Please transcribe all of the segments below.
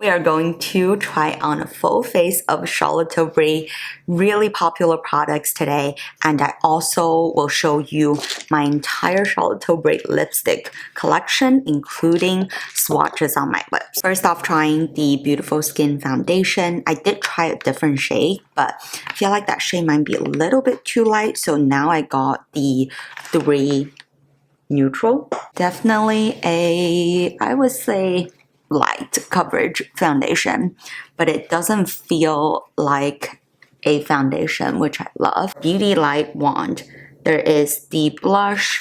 We are going to try on a full face of Charlotte Tilbury really popular products today, and I also will show you my entire Charlotte Tilbury lipstick collection, including swatches on my lips. First off, trying the Beautiful Skin Foundation. I did try a different shade, but I feel like that shade might be a little bit too light, so now I got the 3 Neutral. Definitely a, I would say, light coverage foundation, but it doesn't feel like a foundation, which I love. Beauty Light Wand. There is the blush,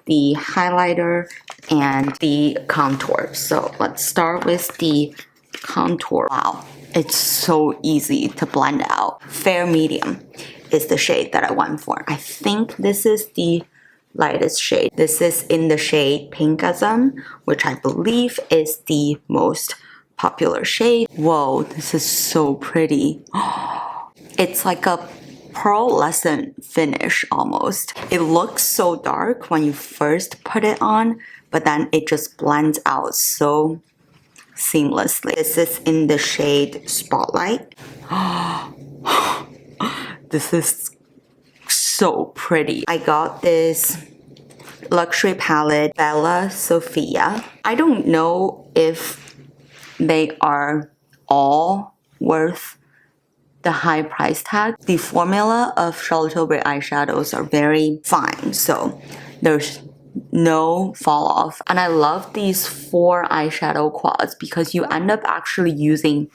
the highlighter, and the contour. So let's start with the contour. Wow, it's so easy to blend out. Fair Medium is the shade that I went for. I think this is the lightest shade. This is in the shade Pinkgasm, which I believe is the most popular shade. Whoa, this is so pretty. It's like a pearlescent finish almost. It looks so dark when you first put it on, but then it just blends out so seamlessly. This is in the shade Spotlight. This is so pretty. I got this luxury palette, Bella Sophia. I don't know if they are all worth the high price tag. The formula of Charlotte Tilbury eyeshadows are very fine, so there's no fall off. And I love these 4 eyeshadow quads because you end up actually using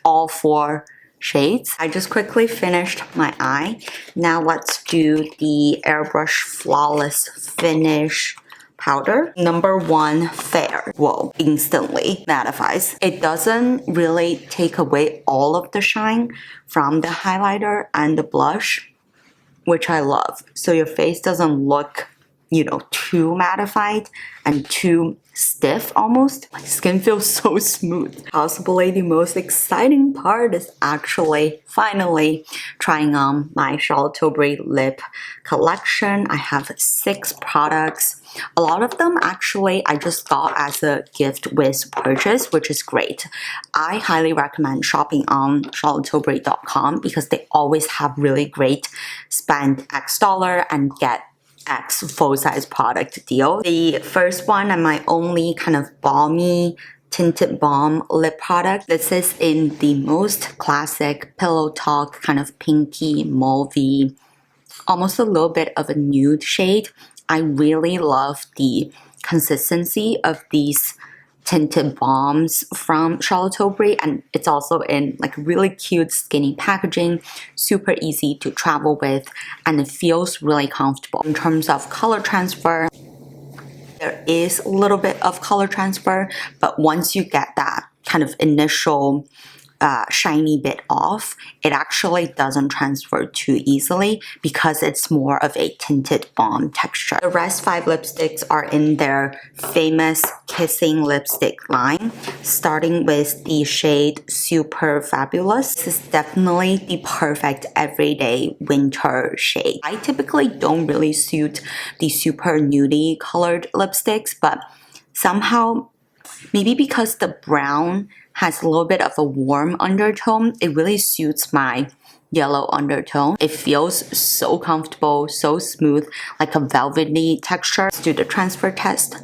all 4 shades. I just quickly finished my eye. Now let's do the Airbrush Flawless Finish powder. Number 1, Fair. Whoa, instantly mattifies. It doesn't really take away all of the shine from the highlighter and the blush, which I love. So your face doesn't look, you know, too mattified and too stiff almost. My skin feels so smooth. Possibly the most exciting part is actually finally trying on my Charlotte Tilbury lip collection. I have 6 products. A lot of them actually I just got as a gift with purchase, which is great. I highly recommend shopping on charlottetilbury.com because they always have really great spend X dollar and get X full-size product deal. The first one and my only kind of balmy tinted balm lip product. This is in the most classic Pillow Talk kind of pinky mauvey, almost a little bit of a nude shade. I really love the consistency of these tinted balms from Charlotte Tilbury, and it's also in like really cute skinny packaging, super easy to travel with, and it feels really comfortable. In terms of color transfer, there is a little bit of color transfer, but once you get that kind of initial shiny bit off, it actually doesn't transfer too easily because it's more of a tinted balm texture. The rest 5 lipsticks are in their famous Kissing lipstick line, starting with the shade Super Fabulous. This is definitely the perfect everyday winter shade. I typically don't really suit the super nudie colored lipsticks, but somehow, maybe because the brown has a little bit of a warm undertone, it really suits my yellow undertone. It feels so comfortable, so smooth, like a velvety texture. Let's do the transfer test.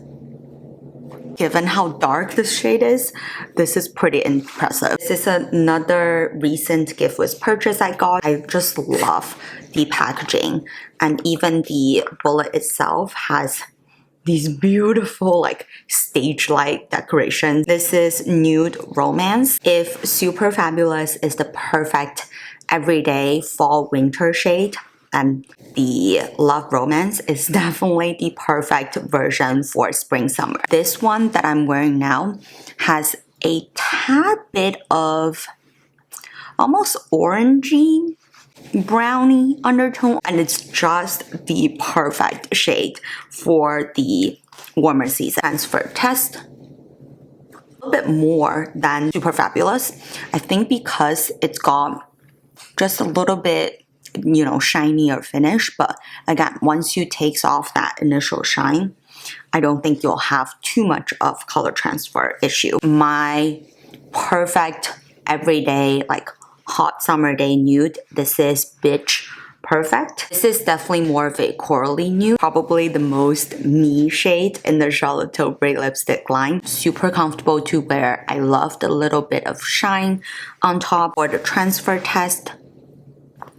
Given how dark this shade is, this is pretty impressive. This is another recent gift with purchase I got. I just love the packaging, and even the bullet itself has these beautiful like stage light decorations. This is Nude Romance. If Super Fabulous is the perfect everyday fall winter shade, and the Love Romance is definitely the perfect version for spring summer. This one that I'm wearing now has a tad bit of almost orangey brownie undertone, and it's just the perfect shade for the warmer season. Transfer test, a little bit more than Super Fabulous. I think because it's got just a little bit, you know, shinier finish, but again, once you take off that initial shine, I don't think you'll have too much of color transfer issue. My perfect everyday, like hot summer day nude. This is Bitch Perfect. This is definitely more of a corally nude, probably the most me shade in the Charlotte Tilbury lipstick line. Super comfortable to wear. I love the little bit of shine on top. For the transfer test,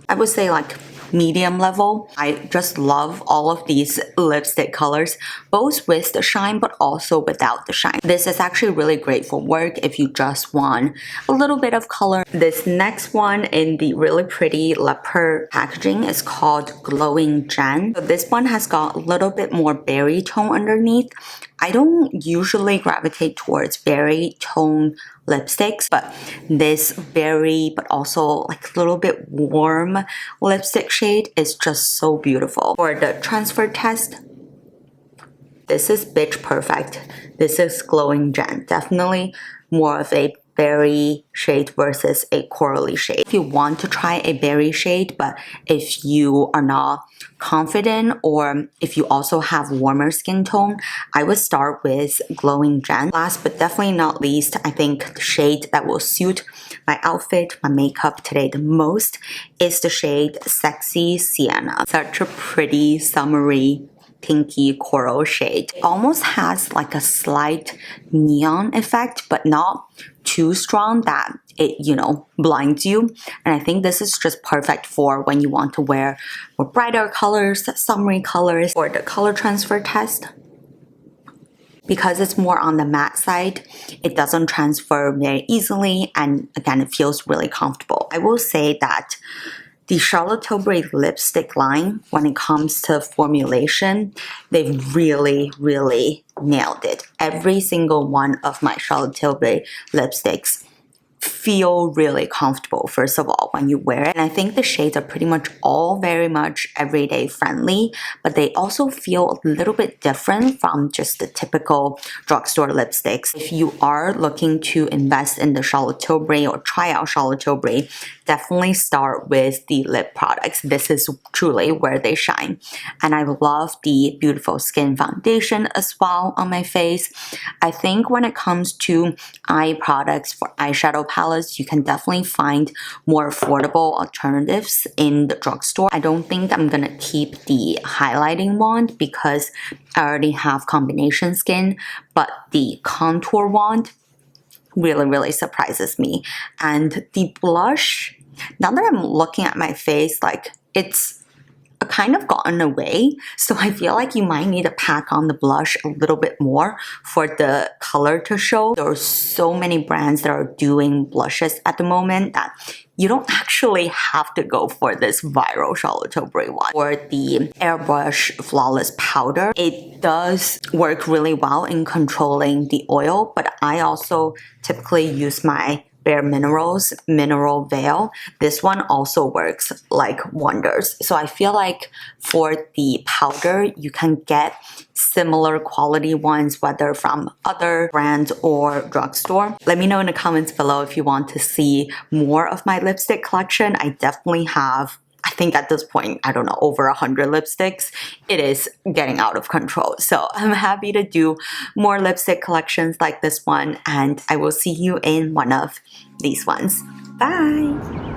I would say like medium level. I just love all of these lipstick colors, both with the shine but also without the shine. This is actually really great for work if you just want a little bit of color. This next one in the really pretty leopard packaging is called Glowing Gem. So this one has got a little bit more berry tone underneath. I don't usually gravitate towards berry tone lipsticks, but this berry but also like a little bit warm lipstick shade is just so beautiful. For the transfer test, this is Bitch Perfect. This is Glowing Gem. Definitely more of a berry shade versus a corally shade. If you want to try a berry shade, but if you are not confident or if you also have warmer skin tone, I would start with Glowing Gem. Last but definitely not least, I think the shade that will suit my outfit, my makeup today the most is the shade Sexy Sienna. Such a pretty summery pinky coral shade. It almost has like a slight neon effect, but not too strong that it, you know, blinds you. And I think this is just perfect for when you want to wear more brighter colors, summery colors. For the color transfer test, because it's more on the matte side, it doesn't transfer very easily, and again, it feels really comfortable. I will say that the Charlotte Tilbury lipstick line, when it comes to formulation, they've really, really nailed it. Every single one of my Charlotte Tilbury lipsticks feel really comfortable, first of all, when you wear it. And I think the shades are pretty much all very much everyday friendly, but they also feel a little bit different from just the typical drugstore lipsticks. If you are looking to invest in the Charlotte Tilbury or try out Charlotte Tilbury, definitely start with the lip products. This is truly where they shine. And I love the beautiful skin foundation as well on my face. I think when it comes to eye products for eyeshadow palettes, you can definitely find more affordable alternatives in the drugstore. I don't think I'm gonna keep the highlighting wand because I already have combination skin, but the contour wand really, really surprises me. And the blush, now that I'm looking at my face, like it's kind of gotten away, so I feel like you might need to pack on the blush a little bit more for the color to show. There are so many brands that are doing blushes at the moment that you don't actually have to go for this viral Charlotte Tilbury one. For the Airbrush Flawless Powder, it does work really well in controlling the oil, but I also typically use my Bare Minerals Mineral Veil. This one also works like wonders. So I feel like for the powder, you can get similar quality ones, whether from other brands or drugstore. Let me know in the comments below if you want to see more of my lipstick collection. I definitely have, I think at this point, I don't know, over 100 lipsticks. It is getting out of control. So I'm happy to do more lipstick collections like this one, and I will see you in one of these ones. Bye!